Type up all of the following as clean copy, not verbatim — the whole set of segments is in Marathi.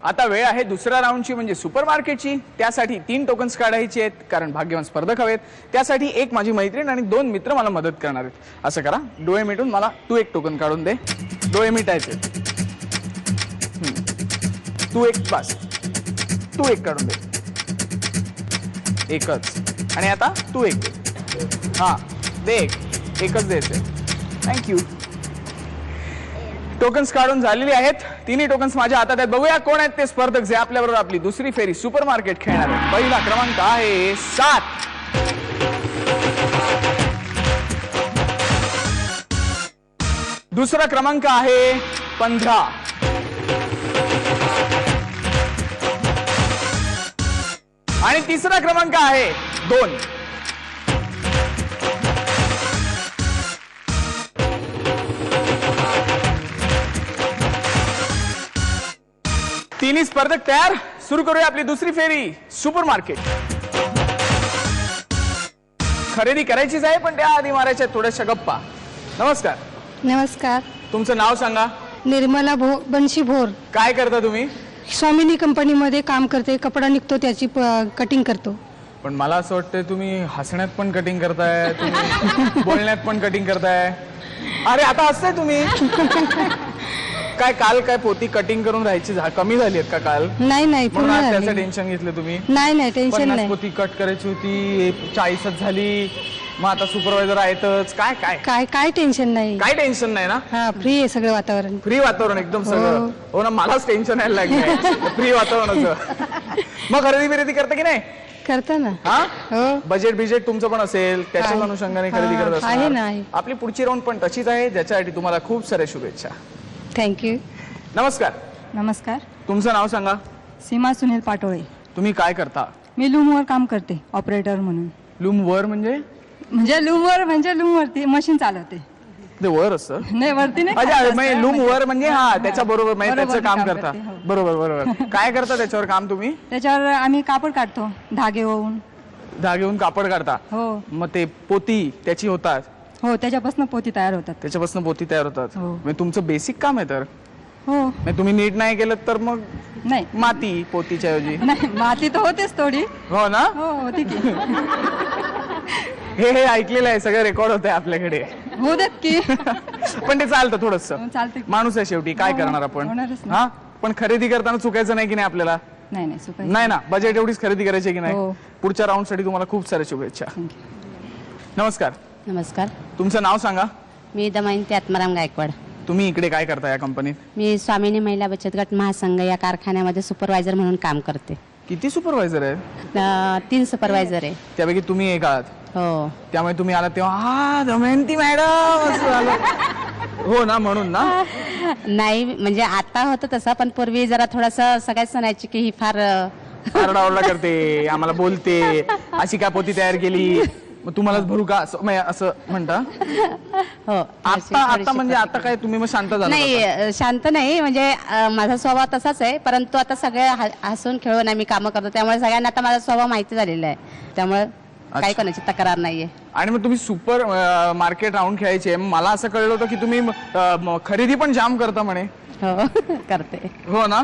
आता वेळ आहे दुसऱ्या राऊंडची म्हणजे सुपरमार्केटची। त्यासाठी 3 टोकन्स काढायचे आहेत कारण भाग्यवान स्पर्धक हवेत। त्यासाठी एक माझी मैत्रीण आणि 2 मित्र मला मदत करणार आहेत। असं करा, डोळे मिटून मला तू एक टोकन काढून दे। डोळे मिटायचे। तू एक बस, तू एक काढून दे। एकच। आणि आता तू एक दे। हां दे, एकच द्यायचे। थँक्यू। टोकन्स काढून झालेली आहेत। तिन्ही टोकन्स माझ्या हातात आहेत। बघूया कोण आहेत ते स्पर्धक जे आपल्याबरोबर आपली दुसरी फेरी सुपरमार्केट खेळणार आहेत। पहिला क्रमांक आहे 7। दुसरा क्रमांक आहे 15। आणि तिसरा क्रमांक आहे 2। तिन्ही स्पर्धक तयार। सुरू करूया आपली दुसरी फेरी सुपरमार्केट। खरेदी करायचीच आहे पण त्याआधी मारायच्या थोड्याशा गप्पा। नमस्कार। नमस्कार। तुमचं नाव सांगा। निर्मला बनशी भोर। काय करता तुम्ही? स्वामिनी कंपनीमध्ये काम करते। कपडा निघतो त्याची कटिंग करतो। पण मला असं वाटतं तुम्ही हसण्यात पण कटिंग करताय, तुम्ही बोलण्यात पण कटिंग करताय। अरे आता हसताय तुम्ही। काय काल काय पोती कटिंग करून राहायची कमी झाली आहेत का काल? नाही नाही, पूर्ण झाली। त्याचं टेन्शन घेतलं तुम्ही? नाही नाही, टेन्शन नाही। पोती कट करायची होती, 40च झाली। मग आता सुपरवायझर आहेतच। काय काय काय काय टेन्शन नाही। काय टेन्शन नाही ना? हा, फ्री आहे सगळं वातावरण। फ्री वातावरण एकदम सगळं। हो ना, मलाच टेन्शन यायला लागलंय फ्री वातावरणाचं। मग खरेदी बिरेदी करता की नाही? करता ना। हा, हो। बजेट बिजेट तुमचं पण असेल, त्याच्याच अनुषंगाने खरेदी करत असणार आहे ना, आहे। आपली पुढची राऊंड पण तशीच आहे, ज्याच्यासाठी तुम्हाला खूप साऱ्या शुभेच्छा। थँक्यू। नमस्कार। नमस्कार। तुमचं नाव सांगा। सीमा सुनील पाटोळे। तुम्ही काय करता? मी लूमवर काम करते, ऑपरेटर म्हणून। लूम वर म्हणजे? लूमवरती मशीन चालवते। ते वर असतं? नाही, वरती नाही। अच्छा, म्हणजे लूम वर म्हणजे हा त्याच्या बरोबर म्हणजे त्याचं काम करता। करते, हो. बरोबर बरोबर। काय करता त्याच्यावर काम तुम्ही? त्याच्यावर आम्ही कापड काढतो, धागे होऊन। धागेहून कापड काढता? हो मग ते पोती त्याची होतात? हो, त्याच्यापासून पोती तयार होतात। त्याच्यापासून पोती तयार होतात? हो। म्हणजे तुमचं बेसिक काम आहे तर? हो। म्हणजे तुम्ही नीट नाही केलं तर मग नाही माती पोतीच्या ऐवजी? नाही, माती तर होतेच थोडी। हो ना? हो, होती की। हे ऐकलेलं आहे, सगळं रेकॉर्ड होत आहे आपल्याकडे। हो देत की। पण ते चालतं थोडस। चालते। माणूस आहे शेवटी, काय करणार आपण? होणारच ना। हा, पण खरेदी करताना चुकायचं नाही की नाही आपल्याला? नाही नाही, सुपारी। नाही ना, बजेट एवढीच खरेदी करायची की नाही? हो। पुढच्या राऊंड साठी तुम्हाला खूप साऱ्या शुभेच्छा। नमस्कार। नमस्कार। तुमचं नाव सांगा। मी दमयंती आत्माराम गायकवाड। तुम्ही इकडे काय करता या कंपनीत? मी स्वामिनी महिला बचत गट महासंघ या कारखान्यामध्ये सुपरवायझर म्हणून काम करते। किती सुपरवायझर आहेत? 3 सुपरवायझर आहे। त्यापैकी तुम्ही एक आहात? हो। त्यामुळे तुम्ही आलात तेव्हा हा दमयंती मॅडम असं झालं? हो ना, म्हणून ना? नाही म्हणजे आता होतं तसं, पण पूर्वी जरा थोडंसं सगळ्याच सणायची की ही फार आरडाओरडा करते, आम्हाला बोलते, अशी काय पोती तयार केली, मग तुम्हालाच भरू का असं म्हणता? हो। आता म्हणजे आता काय तुम्ही मग शांत झाला? नाही, शांत नाही, म्हणजे माझा स्वभाव तसाच आहे, परंतु आता सगळे हसून खेळून आम्ही कामं करतो, त्यामुळे सगळ्यांना आता माझा स्वभाव माहिती झालेला आहे, त्यामुळे काही कोणाची तक्रार नाहीये। आणि मग तुम्ही सुपर मार्केट राऊंड खेळायचे, मला असं कळलं होतं की तुम्ही खरेदी पण जाम करता म्हणे? हो, करते। हो ना,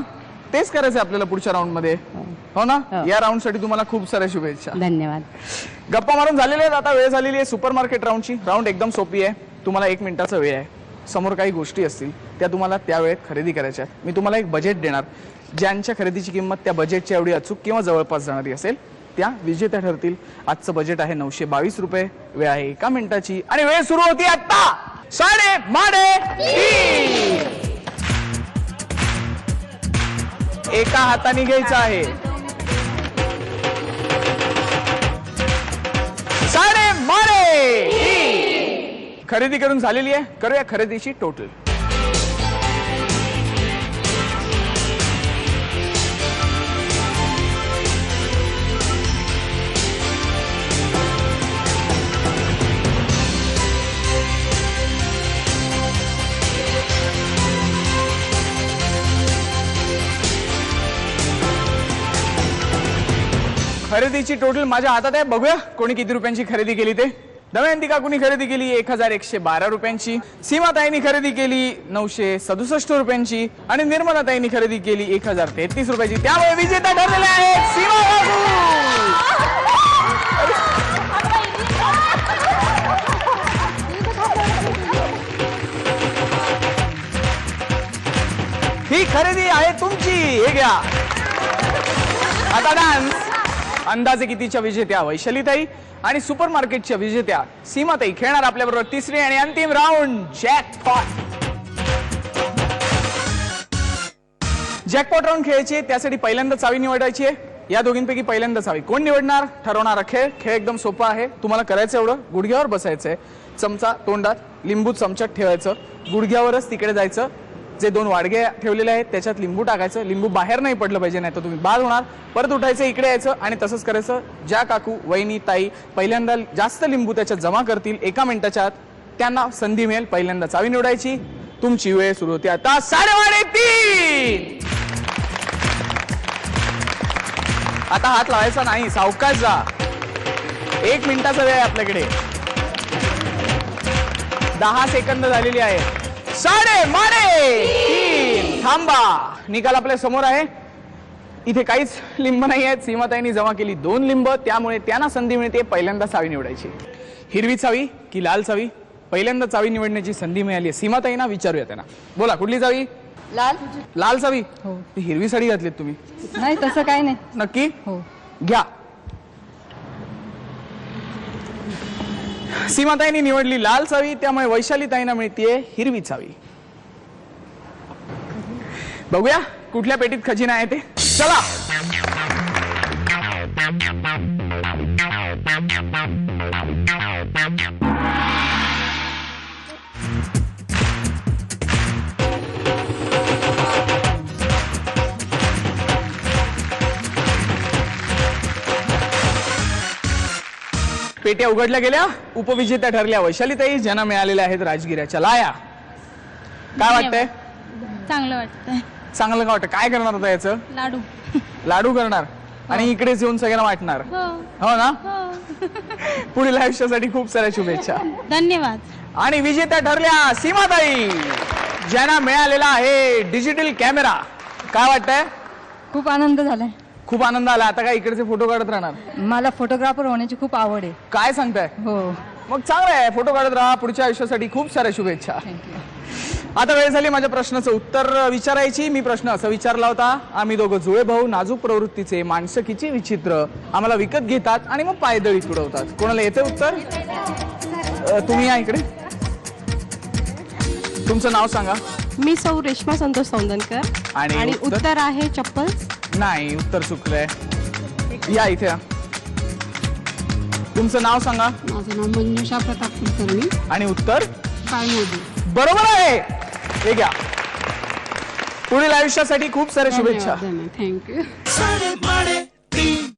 तेच करायचं आपल्याला पुढच्या राऊंड मध्ये। हो ना? या राऊंड साठी तुम्हाला खूप साऱ्या शुभेच्छा। धन्यवाद। गप्पा मारून झालेले आहेत, आता वेळ झालेली आहे सुपर मार्केट राऊंडची। राऊंड एकदम सोपी आहे, तुम्हाला 1 मिनिटाचा वेळ आहे। समोर काही गोष्टी असतील त्या तुम्हाला त्या वेळेत खरेदी करायच्या आहेत। मी तुम्हाला एक बजेट देणार, ज्यांच्या खरेदीची किंमत त्या बजेटच्या एवढी अचूक किंवा जवळपास जाणारी असेल त्या विजेत्या ठरतील। आजचं बजेट आहे 922 रुपये। वेळ आहे 1 मिनिटाची आणि वेळ सुरू होती आता 3:30। एका हाताने घ्यायचं आहे। 3:30 खरेदी करून झालेली आहे। करूया खरेदीची टोटल। खरेदीची टोटल माझ्या हातात आहे, बघूया कोणी किती रुपयांची खरेदी केली ते। दमयंती काकूनी खरेदी केली 1112 रुपयांची, सीमाताईंनी खरेदी केली 967 रुपयांची आणि निर्मलाताईंनी खरेदी केली 1033 रुपयाची. त्यामुळे विजेता ठरलेल्या आहेत सीमा काकू. ही खरेदी आहे तुमची. हे घ्या. आता डान्स. अंदाजे कितीच्या विजेत्या वैशालीताई आणि सुपरमार्केटच्या विजेत्या सीमाताई खेळणार आपल्याबरोबर तिसरी आणि अंतिम राऊंड जॅकपॉट. जॅकपॉट राऊंड खेळायचे, त्यासाठी पहिल्यांदा चावी निवडायची आहे. या दोघींपैकी पहिल्यांदा चावी कोण निवडणार ठरवणारा खेळ. खेळ एकदम सोपा आहे. तुम्हाला करायचं एवढं, गुडघ्यावर बसायचंय, चमचा तोंडात, लिंबू चमच्यात ठेवायचं, गुडघ्यावरच तिकडे जायचं. जे 2 वाडगे ठेवलेले आहेत त्याच्यात लिंबू टाकायचं. लिंबू बाहेर नाही पडलं पाहिजे, नाही तर तुम्ही बाद होणार. परत उठायचं, इकडे यायचं आणि तसंच करायचं. ज्या काकू वहिनी ताई पहिल्यांदा जास्त लिंबू त्याच्यात जमा करतील 1 मिनिटाच्या आत, त्यांना संधी मिळेल पहिल्यांदा चावी निवडायची. तुमची वेळ सुरू होती आता 3:30. आता हात लावायचा नाही, सावकाश जा. 1 मिनिटाचा वेळ आहे आपल्याकडे. 10 सेकंद झालेली आहे. 3:30. थांबा. निकाल आपल्या समोर आहे. इथे काहीच लिंब नाही आहेत. सीमाताईंनी जमा केली 2 लिंब, त्यामुळे त्यांना संधी मिळते पहिल्यांदा चावी निवडायची. हिरवी चावी की लाल चावी. पहिल्यांदा चावी निवडण्याची संधी मिळाली आहे सीमाताईंना. विचारूया त्यांना. बोला कुठली चावी. लाल. लाल चावी. हो. ती हिरवी साडी घातलीत तुम्ही. नाही तसं काही नाही. नक्की हो. घ्या. सीमाताईंनी निवडली लाल चावी, त्यामुळे वैशालीताईंना मिळतीये हिरवी चावी. बघूया कुठल्या पेटीत खजिना आहे ते. चला. पेट्या उघडल्या गेल्या. उपविजेत्या ठरल्या वैशालीताई, ज्यांना मिळालेल्या आहेत राजगिऱ्याच्या लाया. काय वाटतंय. चांगलं वाटतंय. चांगलं का वाटतं. काय करणार होता याचं. लाडू. लाडू करणार आणि इकडेच येऊन सगळ्यांना वाटणार. हो ना. पुढील आयुष्यासाठी खूप साऱ्या शुभेच्छा. धन्यवाद. आणि विजेत्या ठरल्या सीमाताई, ज्यांना मिळालेला आहे डिजिटल कॅमेरा. काय वाटतंय. खूप आनंद झालाय. खूप आनंद आला. आता काय इकडचे फोटो काढत राहणार. मला फोटोग्राफर होण्याची खूप आवड आहे. काय सांगताय. हो. मग चांगलं आहे. फोटो काढत राहा. पुढच्या आयुष्यासाठी खूप साऱ्या शुभेच्छा. आता वेळ झाली माझ्या प्रश्नाचं उत्तर विचारायची. मी प्रश्न असा विचारला होता. आम्ही दोघं जुळे भाऊ, नाजूक प्रवृत्तीचे, माणसकीची विचित्र, आम्हाला विकत घेतात आणि मग पायदळी तुडवतात. कोणाला येते उत्तर. तुम्ही या इकडे. तुमचं नाव सांगा. मी सौ रेश्मा संतोष सौंदनकर आणि उत्तर आहे चप्पल. नाही, उत्तर चुकलंय. या इथे या. तुमचं नाव सांगा. माझं नाव मंजुषा प्रताप कुलकर्णी आणि उत्तर काळमोदी. बरोबर आहे. हे घ्या. पुढील आयुष्यासाठी खूप साऱ्या शुभेच्छा. थँक्यू.